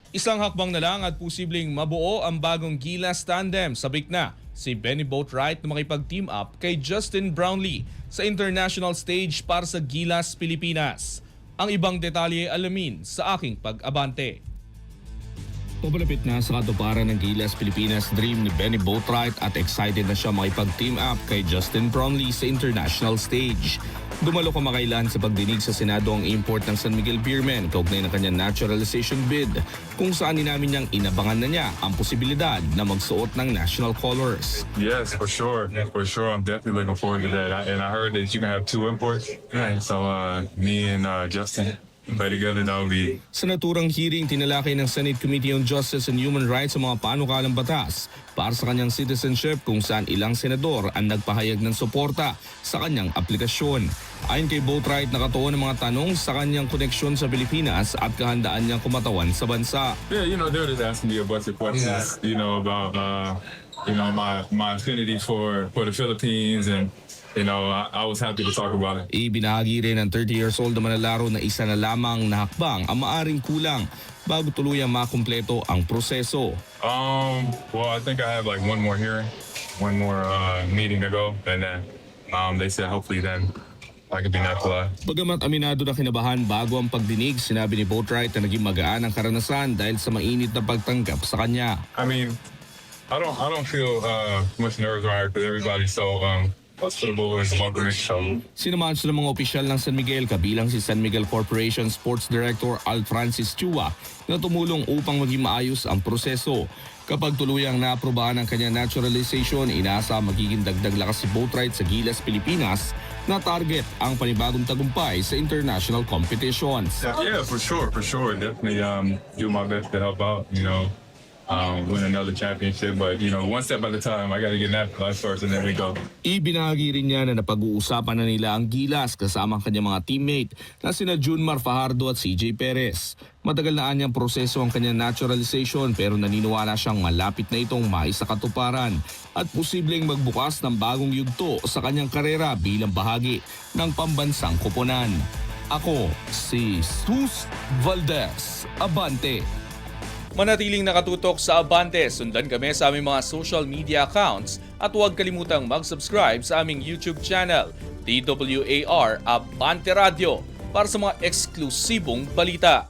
Isang hakbang na lang at posibleng mabuo ang bagong Gilas tandem. Sabik na si Benny Boatwright na makipag-team up kay Justin Brownlee sa international stage para sa Gilas Pilipinas. Ang ibang detalye alamin sa aking pag-abante. Papalapit na sa katuparan ng Gilas Pilipinas dream ni Benny Boatwright at excited na siya makipag-team up kay Justin Brownlee sa international stage. Dumalo kamakailan sa pagdinig sa Senado ang import ng San Miguel Beermen kaugnay ng kanyang naturalization bid kung saan inamin niyang inabangan na niya ang posibilidad na magsuot ng national colors. Yes, for sure. For sure. I'm definitely looking forward to that. And I heard that you can have 2 imports. So me and Justin play together. That would be... Sa naturang hearing, tinalakay ng Senate Committee on Justice and Human Rights ang mga panukalang batas para sa kanyang citizenship kung saan ilang senador ang nagpahayag ng suporta sa kanyang aplikasyon. Ayon kay Boatwright, nakatuon ang mga tanong sa kanyang koneksyon sa Pilipinas at kahandaan niyang kumatawan sa bansa. Yeah, they were just asking me a bunch of questions, about, my affinity for the Philippines and I was happy to talk about it. Ibinahagi rin ng 30 years old na manlalaro na isa na lamang na hakbang ang maaring kulang bago tuluyang makumpleto ang proseso. Well, I think I have like one more hearing, one more meeting to go, and then they said hopefully then I could be naturalized. Bagamat aminado na kinabahan bago ang pagdinig, sinabi ni Boatwright na naging magaan ang karanasan dahil sa mainit na pagtanggap sa kanya. I mean, I don't feel much nerves around because everybody's so hospitable and welcoming. So Sinamahan sila ng mga opisyal ng San Miguel kabilang si San Miguel Corporation Sports Director Al Francis Chua na tumulong upang maging maayos ang proseso. Kapag tuluyang naaprubahan ang kanyang naturalization, inaasa magiging dagdag lakas si Boatwright sa Gilas Pilipinas na target ang panibagong tagumpay sa international competitions. yeah, for sure. Definitely do my best to help out. Win another championship, but one step at a time. I got to get naturalized first, and then we go. Ibinahagi rin niya na napag-uusapan na nila ang Gilas kasama ang kanyang mga teammate na sina Junmar Fajardo at CJ Perez. Matagal na anyang proseso ang kanyang naturalization pero naniniwala siyang malapit na itong maisakatuparan at posibleng magbukas ng bagong yugto sa kanyang karera bilang bahagi ng pambansang koponan. Ako si Sus Valdez, Abante. Manatiling nakatutok sa Abante, sundan kami sa aming mga social media accounts at huwag kalimutang mag-subscribe sa aming YouTube channel, DWAR Abante Radio, para sa mga eksklusibong balita.